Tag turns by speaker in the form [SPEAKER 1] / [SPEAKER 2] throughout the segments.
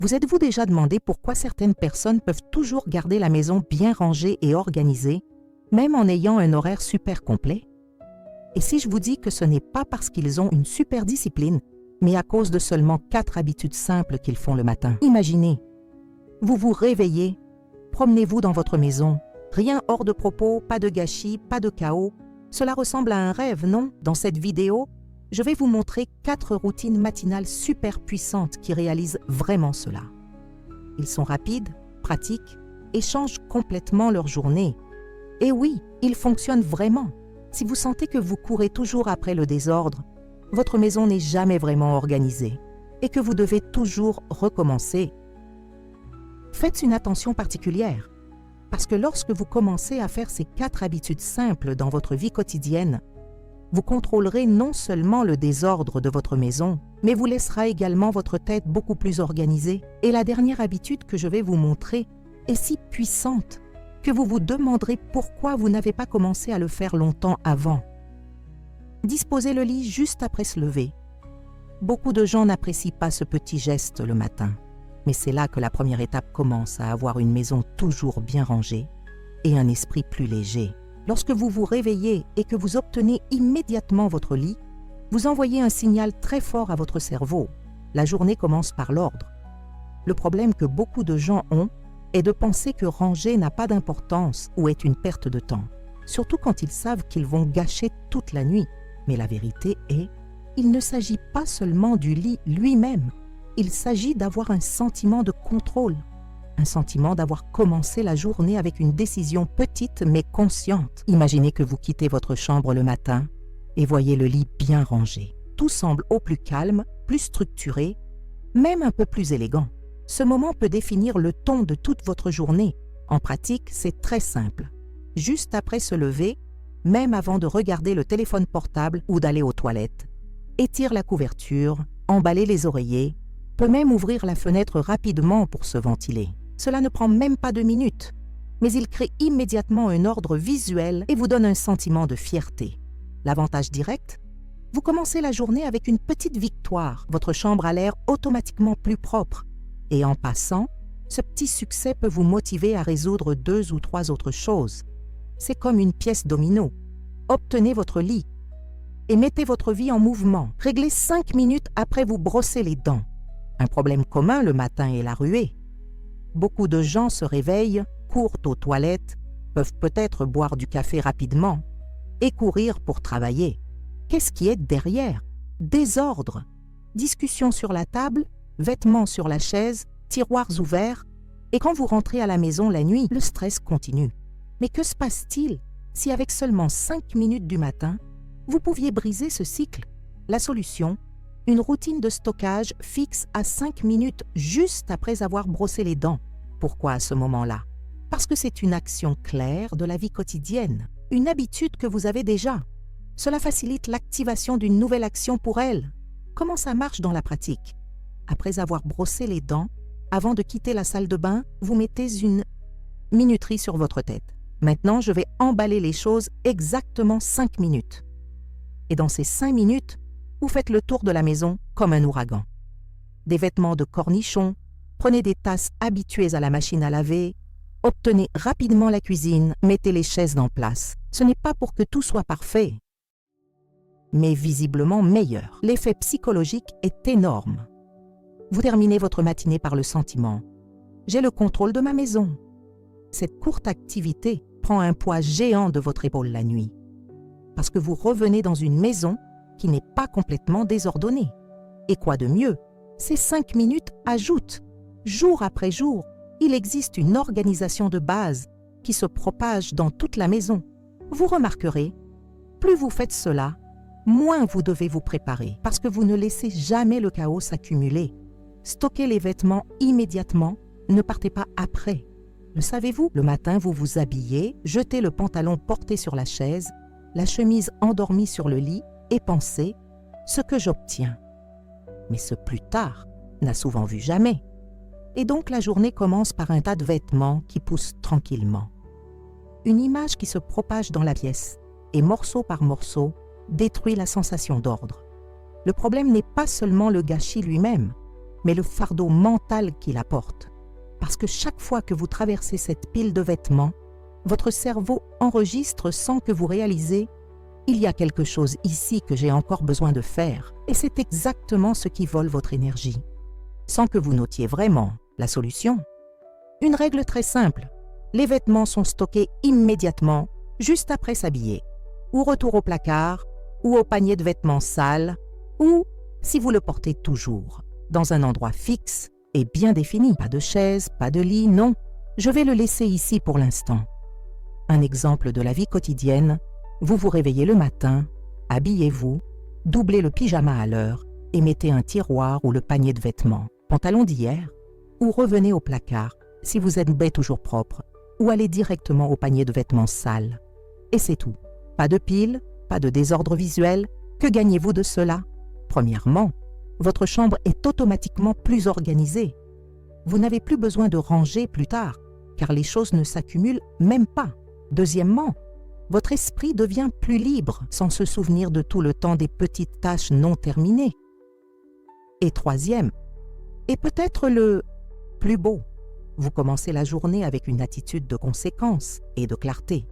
[SPEAKER 1] Vous êtes-vous déjà demandé pourquoi certaines personnes peuvent toujours garder la maison bien rangée et organisée, même en ayant un horaire super complet? Et si je vous dis que ce n'est pas parce qu'ils ont une super discipline, mais à cause de seulement 4 habitudes simples qu'ils font le matin? Imaginez, vous vous réveillez, promenez-vous dans votre maison, rien hors de propos, pas de gâchis, pas de chaos. Cela ressemble à un rêve, non? Dans cette vidéo, je vais vous montrer 4 routines matinales super puissantes qui réalisent vraiment cela. Ils sont rapides, pratiques et changent complètement leur journée. Et oui, ils fonctionnent vraiment. Si vous sentez que vous courez toujours après le désordre, votre maison n'est jamais vraiment organisée et que vous devez toujours recommencer. Faites une attention particulière, parce que lorsque vous commencez à faire ces 4 habitudes simples dans votre vie quotidienne, vous contrôlerez non seulement le désordre de votre maison, mais vous laissera également votre tête beaucoup plus organisée. Et la dernière habitude que je vais vous montrer est si puissante que vous vous demanderez pourquoi vous n'avez pas commencé à le faire longtemps avant. Disposez le lit juste après se lever. Beaucoup de gens n'apprécient pas ce petit geste le matin, mais c'est là que la première étape commence à avoir une maison toujours bien rangée et un esprit plus léger. Lorsque vous vous réveillez et que vous obtenez immédiatement votre lit, vous envoyez un signal très fort à votre cerveau. La journée commence par l'ordre. Le problème que beaucoup de gens ont est de penser que ranger n'a pas d'importance ou est une perte de temps, surtout quand ils savent qu'ils vont gâcher toute la nuit. Mais la vérité est, il ne s'agit pas seulement du lit lui-même, il s'agit d'avoir un sentiment de contrôle. Un sentiment d'avoir commencé la journée avec une décision petite mais consciente. Imaginez que vous quittez votre chambre le matin et voyez le lit bien rangé. Tout semble au plus calme, plus structuré, même un peu plus élégant. Ce moment peut définir le ton de toute votre journée. En pratique, c'est très simple. Juste après se lever, même avant de regarder le téléphone portable ou d'aller aux toilettes, étire la couverture, emballer les oreillers, peut même ouvrir la fenêtre rapidement pour se ventiler. Cela ne prend même pas 2 minutes, mais il crée immédiatement un ordre visuel et vous donne un sentiment de fierté. L'avantage direct? Vous commencez la journée avec une petite victoire. Votre chambre a l'air automatiquement plus propre. Et en passant, ce petit succès peut vous motiver à résoudre 2 ou 3 autres choses. C'est comme une pièce domino. Obtenez votre lit et mettez votre vie en mouvement. Réglez 5 minutes après vous brosser les dents. Un problème commun le matin est la ruée. Beaucoup de gens se réveillent, courent aux toilettes, peuvent peut-être boire du café rapidement et courir pour travailler. Qu'est-ce qui est derrière? Désordre, discussion sur la table, vêtements sur la chaise, tiroirs ouverts. Et quand vous rentrez à la maison la nuit, le stress continue. Mais que se passe-t-il si avec seulement 5 minutes du matin, vous pouviez briser ce cycle? La solution? Une routine de stockage fixe à 5 minutes juste après avoir brossé les dents. Pourquoi à ce moment-là? Parce que c'est une action claire de la vie quotidienne, une habitude que vous avez déjà. Cela facilite l'activation d'une nouvelle action pour elle. Comment ça marche dans la pratique? Après avoir brossé les dents, avant de quitter la salle de bain, vous mettez une minuterie sur votre tête. Maintenant, je vais emballer les choses exactement 5 minutes. Et dans ces 5 minutes, vous faites le tour de la maison comme un ouragan. Des vêtements de cornichon, prenez des tasses habituées à la machine à laver, obtenez rapidement la cuisine, mettez les chaises en place. Ce n'est pas pour que tout soit parfait, mais visiblement meilleur. L'effet psychologique est énorme. Vous terminez votre matinée par le sentiment « J'ai le contrôle de ma maison ». Cette courte activité prend un poids géant de votre épaule la nuit, parce que vous revenez dans une maison qui n'est pas complètement désordonnée. Et quoi de mieux? Ces 5 minutes ajoutent. Jour après jour, il existe une organisation de base qui se propage dans toute la maison. Vous remarquerez, plus vous faites cela, moins vous devez vous préparer, parce que vous ne laissez jamais le chaos s'accumuler. Stockez les vêtements immédiatement, ne partez pas après. Le savez-vous? Le matin, vous vous habillez, jetez le pantalon porté sur la chaise, la chemise endormie sur le lit, et pensez ce que j'obtiens. Mais ce plus tard n'a souvent vu jamais. Et donc la journée commence par un tas de vêtements qui poussent tranquillement. Une image qui se propage dans la pièce et morceau par morceau détruit la sensation d'ordre. Le problème n'est pas seulement le gâchis lui-même, mais le fardeau mental qu'il apporte. Parce que chaque fois que vous traversez cette pile de vêtements, votre cerveau enregistre sans que vous réalisez « il y a quelque chose ici que j'ai encore besoin de faire » et c'est exactement ce qui vole votre énergie. Sans que vous notiez vraiment la solution. Une règle très simple, les vêtements sont stockés immédiatement, juste après s'habiller, ou retour au placard, ou au panier de vêtements sales, ou, si vous le portez toujours, dans un endroit fixe et bien défini. Pas de chaise, pas de lit, non. Je vais le laisser ici pour l'instant. Un exemple de la vie quotidienne, vous vous réveillez le matin, habillez-vous, doublez le pyjama à l'heure et mettez un tiroir ou le panier de vêtements, pantalon d'hier, ou revenez au placard si vous êtes toujours propre, ou allez directement au panier de vêtements sales. Et c'est tout. Pas de pile, pas de désordre visuel. Que gagnez-vous de cela? Premièrement, votre chambre est automatiquement plus organisée. Vous n'avez plus besoin de ranger plus tard, car les choses ne s'accumulent même pas. Deuxièmement, votre esprit devient plus libre sans se souvenir de tout le temps des petites tâches non terminées. Et troisième, et peut-être le plus beau, vous commencez la journée avec une attitude de conséquence et de clarté.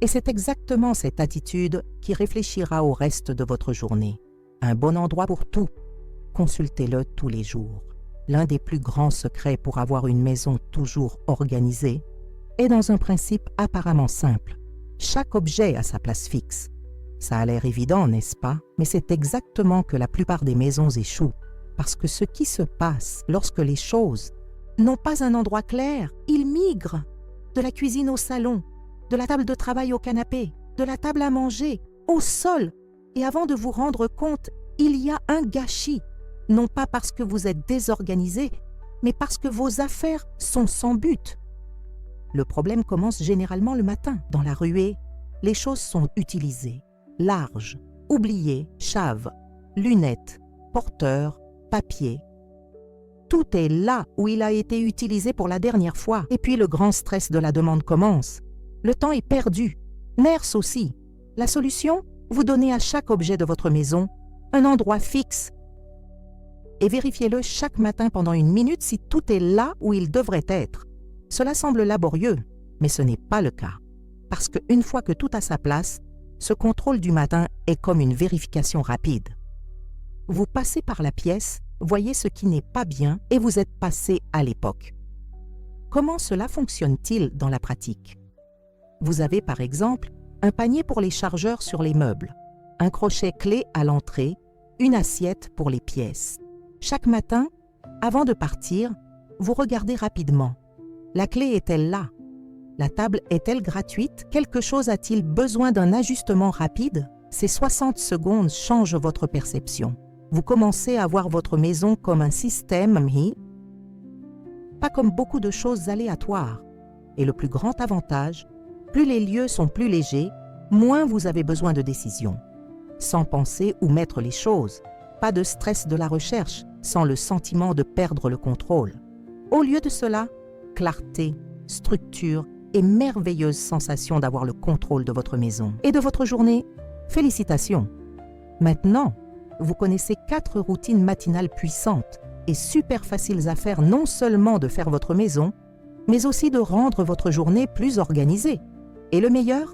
[SPEAKER 1] Et c'est exactement cette attitude qui réfléchira au reste de votre journée. Un bon endroit pour tout. Consultez-le tous les jours. L'un des plus grands secrets pour avoir une maison toujours organisée est dans un principe apparemment simple. Chaque objet a sa place fixe. Ça a l'air évident, n'est-ce pas? Mais c'est exactement que la plupart des maisons échouent. Parce que ce qui se passe lorsque les choses n'ont pas un endroit clair, ils migrent de la cuisine au salon, de la table de travail au canapé, de la table à manger, au sol. Et avant de vous rendre compte, il y a un gâchis. Non pas parce que vous êtes désorganisé, mais parce que vos affaires sont sans but. Le problème commence généralement le matin. Dans la ruée, les choses sont utilisées. Larges, oubliées, chaves, lunettes, porteurs, papier. Tout est là où il a été utilisé pour la dernière fois. Et puis le grand stress de la demande commence. Le temps est perdu. Nerfs aussi. La solution? Vous donnez à chaque objet de votre maison un endroit fixe et vérifiez-le chaque matin pendant 1 minute si tout est là où il devrait être. Cela semble laborieux, mais ce n'est pas le cas. Parce qu'une fois que tout a sa place, ce contrôle du matin est comme une vérification rapide. Vous passez par la pièce, voyez ce qui n'est pas bien et vous êtes passé à l'époque. Comment cela fonctionne-t-il dans la pratique? Vous avez par exemple un panier pour les chargeurs sur les meubles, un crochet clé à l'entrée, une assiette pour les pièces. Chaque matin, avant de partir, vous regardez rapidement. La clé est-elle là? La table est-elle gratuite? Quelque chose a-t-il besoin d'un ajustement rapide? Ces 60 secondes changent votre perception. Vous commencez à voir votre maison comme un système, pas comme beaucoup de choses aléatoires. Et le plus grand avantage, plus les lieux sont plus légers, moins vous avez besoin de décisions. Sans penser où mettre les choses, pas de stress de la recherche, sans le sentiment de perdre le contrôle. Au lieu de cela, clarté, structure et merveilleuse sensation d'avoir le contrôle de votre maison et de votre journée. Félicitations! Maintenant, vous connaissez 4 routines matinales puissantes et super faciles à faire, non seulement de faire votre maison, mais aussi de rendre votre journée plus organisée. Et le meilleur?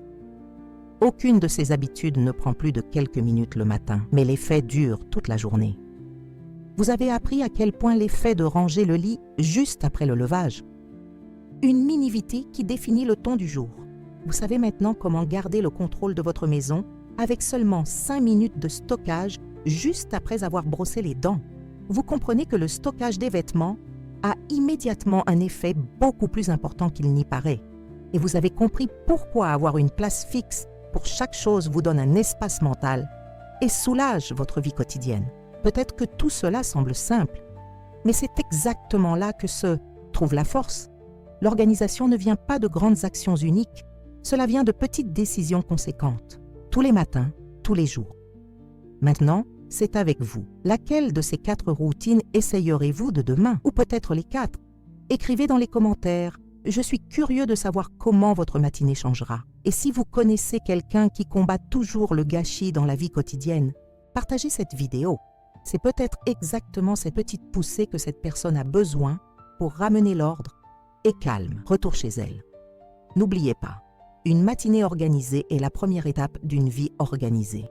[SPEAKER 1] Aucune de ces habitudes ne prend plus de quelques minutes le matin, mais l'effet dure toute la journée. Vous avez appris à quel point l'effet de ranger le lit juste après le levage. Une mini-viti qui définit le ton du jour. Vous savez maintenant comment garder le contrôle de votre maison avec seulement 5 minutes de stockage juste après avoir brossé les dents. Vous comprenez que le stockage des vêtements a immédiatement un effet beaucoup plus important qu'il n'y paraît. Et vous avez compris pourquoi avoir une place fixe pour chaque chose vous donne un espace mental et soulage votre vie quotidienne. Peut-être que tout cela semble simple, mais c'est exactement là que se trouve la force. L'organisation ne vient pas de grandes actions uniques, cela vient de petites décisions conséquentes, tous les matins, tous les jours. Maintenant, c'est avec vous. Laquelle de ces 4 routines essayerez-vous de demain? Ou peut-être les 4? Écrivez dans les commentaires. Je suis curieux de savoir comment votre matinée changera. Et si vous connaissez quelqu'un qui combat toujours le gâchis dans la vie quotidienne, partagez cette vidéo. C'est peut-être exactement cette petite poussée que cette personne a besoin pour ramener l'ordre et calme, retour chez elle. N'oubliez pas, une matinée organisée est la première étape d'une vie organisée.